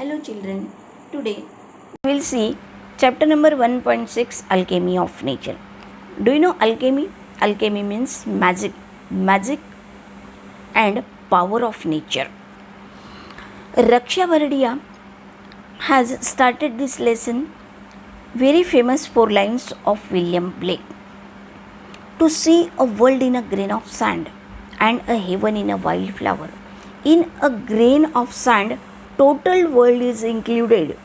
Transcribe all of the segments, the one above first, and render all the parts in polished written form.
Hello children, today we will see chapter number 1.6 Alchemy of Nature. Do you know alchemy? Alchemy means magic and power of nature. Raksha Vardiya has started this lesson, very famous 4 lines of William Blake. To see a world in a grain of sand and a heaven in a wildflower. In a grain of sand, total world is included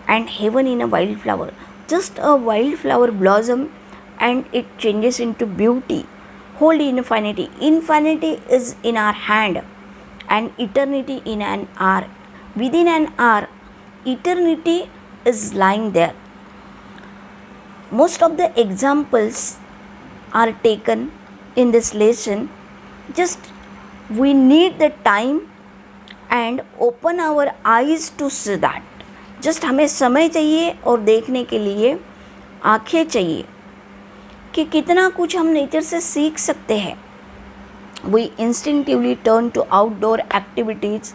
and heaven in a wildflower. Just a wildflower blossom and it changes into beauty. Hold infinity. Infinity is in our hand and eternity in an hour. Within an hour, eternity is lying there. Most of the examples are taken in this lesson. Just we need the time and open our eyes to see that. Just हमें समय चाहिए और देखने के लिए आँखें चाहिए कि कितना कुछ हम नेचर से सीख सकते हैं. We instinctively turn to outdoor activities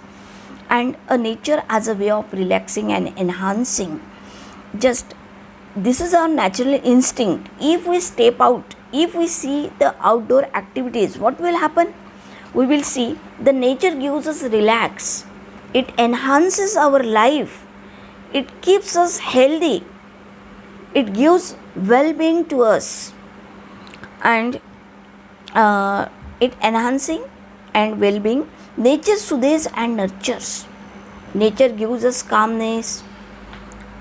and a nature as a way of relaxing and enhancing. Just this is our natural instinct. If we step out, if we see the outdoor activities, what will happen? We will see the nature gives us relax. It enhances our life. It keeps us healthy. It gives well-being to us. And it enhancing and well-being. Nature soothes and nurtures. Nature gives us calmness.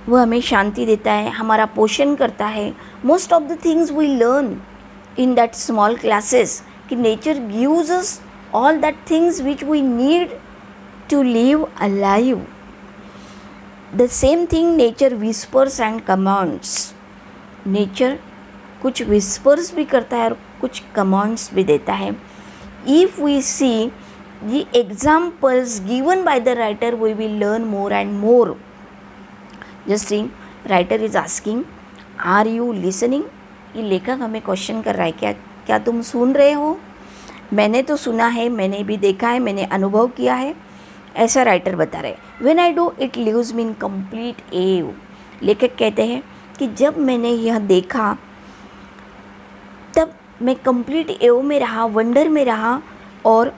वह हमें शांति देता है, हमारा पोषण करता है. Most of the things we learn in that small classes कि nature gives us all that things which we need to live alive. The same thing nature whispers and commands. Nature कुछ whispers भी करता है और कुछ commands भी देता है. If we see the examples given by the writer, we will learn more and more. Just see, writer is asking, are you listening? ये लेखक हमें क्वेश्चन कर रहा है, क्या तुम सुन रहे हो? मैंने तो सुना है, मैंने भी देखा है, मैंने अनुभव किया है, ऐसा राइटर बता रहे. When I do it leaves me in complete awe. लेखक कहते हैं कि जब मैंने यह देखा तब मैं कंप्लीट एव में रहा, वंडर में रहा और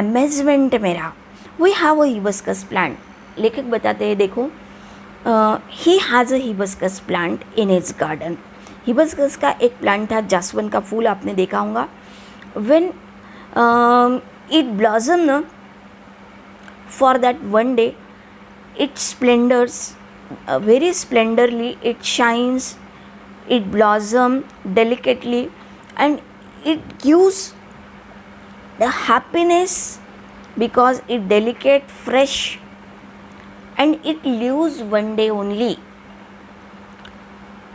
अमेजमेंट में रहा. We have a hibiscus plant. लेखक बताते हैं, देखो, he has a hibiscus plant in his garden. Hibiscus का एक प्लांट था, जासवन का फूल आपने देखा होगा. When it blossomed for that one day, it splendors, very splendorly, it shines, it blossoms delicately, and it gives the happiness because it delicate, fresh, and it lives one day only.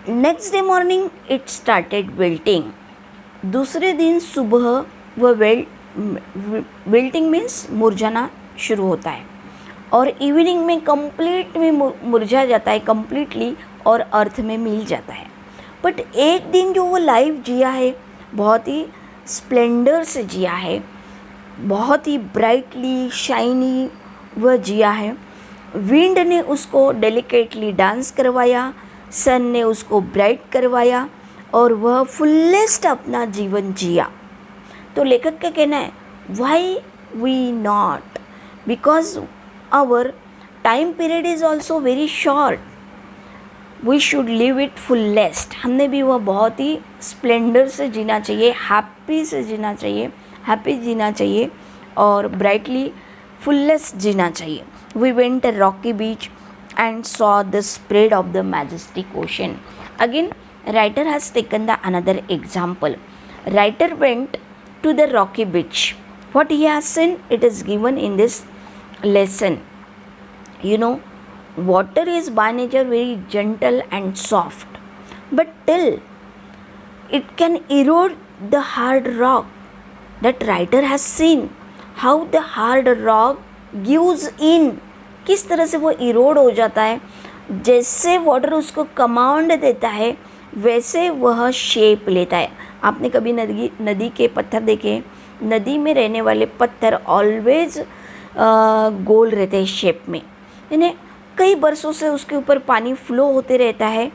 Next day morning, it started wilting. दूसरे दिन सुबह वह wilting means मुरझाना शुरू होता है और evening में कंप्लीट में मुरझा जाता है कंप्लीटली और अर्थ में मिल जाता है. बट एक दिन जो वो लाइफ जिया है, बहुत ही स्प्लेंडर से जिया है, बहुत ही ब्राइटली शाइनी वह जिया है. विंड ने उसको डेलिकेटली डांस करवाया, सन ने उसको ब्राइट करवाया और वह फुलेस्ट अपना जीवन जिया. तो लेखक का कहना है, why we not, because our time period is also very short. We should live it fullest. हमने भी वह बहुत ही स्प्लेंडर से जीना चाहिए, हैप्पी से जीना चाहिए, हैप्पी जीना चाहिए और ब्राइटली फुलेस्ट जीना चाहिए. We went a rocky beach and saw the spread of the majestic ocean. Again, writer has taken the another example. Writer went to the rocky beach. What he has seen, it is given in this lesson. You know, water is by nature very gentle and soft, but till it can erode the hard rock. That writer has seen how the hard rock gives in. किस तरह से वो इरोड हो जाता है. जैसे water उसको command देता है वैसे वह शेप लेता है. आपने कभी नदी के पत्थर देखे? नदी में रहने वाले पत्थर ऑलवेज गोल रहते हैं शेप में. यानी कई बरसों से उसके ऊपर पानी फ्लो होते रहता है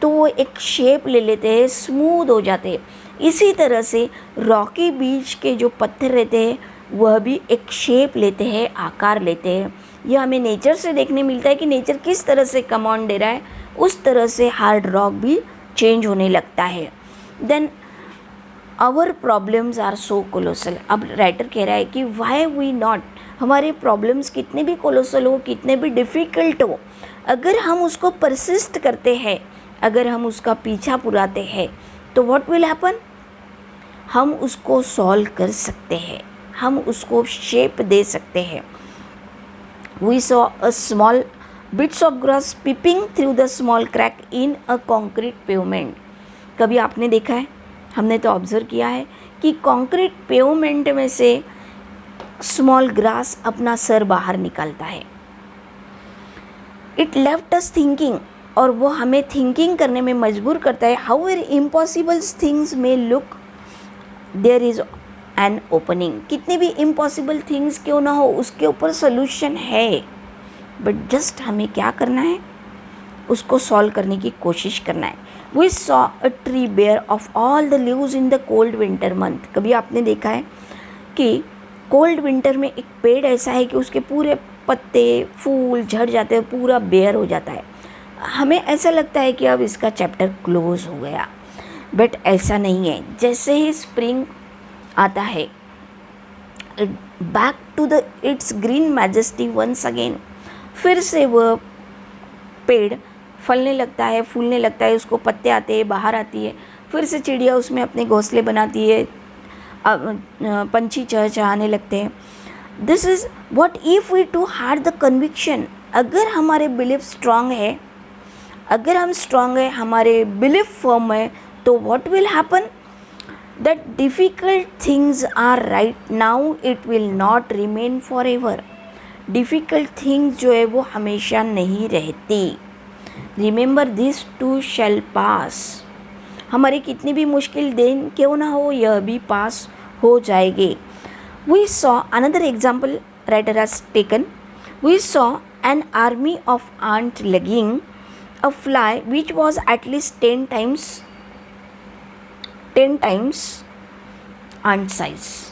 तो वो एक शेप ले लेते हैं, स्मूथ हो जाते हैं। इसी तरह से रॉकी बीच के जो पत्थर रहते हैं वह भी एक शेप लेते हैं, आकार लेते हैं। यह हमें नेचर से देखने मिलता है कि नेचर किस तरह से कमांड दे रहा है, उस तरह से हार्ड रॉक भी चेंज होने लगता है। Then our problems are so colossal. अब राइटर कह रहा है कि वाई वी नॉट, हमारे प्रॉब्लम्स कितने भी कोलोसल हो, कितने भी डिफ़िकल्ट हो, अगर हम उसको परसिस्ट करते हैं, अगर हम उसका पीछा पुराते हैं तो व्हाट विल हैपन, हम उसको सॉल्व कर सकते हैं, हम उसको शेप दे सकते हैं। We saw a small bits of grass peeping through the small crack in a concrete pavement. कभी आपने देखा है, हमने तो ऑब्ज़र्व किया है कि कॉन्क्रीट पेवमेंट में से स्मॉल ग्रास अपना सर बाहर निकालता है। इट लेफ्ट अस थिंकिंग, और वो हमें थिंकिंग करने में मजबूर करता है। हाउ वेरी इम्पॉसिबल थिंग्स में look, there is an opening. कितनी भी इम्पॉसिबल थिंग्स क्यों ना हो, उसके ऊपर सोल्यूशन है, बट जस्ट हमें क्या करना है, उसको सॉल्व करने की कोशिश करना है। We saw a tree bare of all the leaves in the cold winter month. कभी आपने देखा है कि कोल्ड विंटर में एक पेड़ ऐसा है कि उसके पूरे पत्ते फूल झड़ जाते हैं, पूरा बेयर हो जाता है। हमें ऐसा लगता है कि अब इसका चैप्टर क्लोज हो गया, बट ऐसा नहीं है। जैसे ही स्प्रिंग आता है, back to the its green majesty once again, फिर से वह पेड़ फलने लगता है, फूलने लगता है, उसको पत्ते आते हैं, बाहर आती है, फिर से चिड़िया उसमें अपने घोंसले बनाती है, पंछी चहचहाने लगते हैं। This is what if we too had the conviction. अगर हमारे बिलीफ स्ट्रांग है, अगर हम स्ट्रांग है, हमारे बिलीफ फर्म है, तो what will happen, that difficult things are right now, it will not remain for ever. Difficult things जो है वो हमेशा नहीं रहती। Remember this too shall pass. हमारी कितनी भी मुश्किल दिन क्यों ना हो, यह भी पास हो जाएगी। We saw another example writer has taken. We saw an army of ants lugging a fly which was at least 10 times ant size.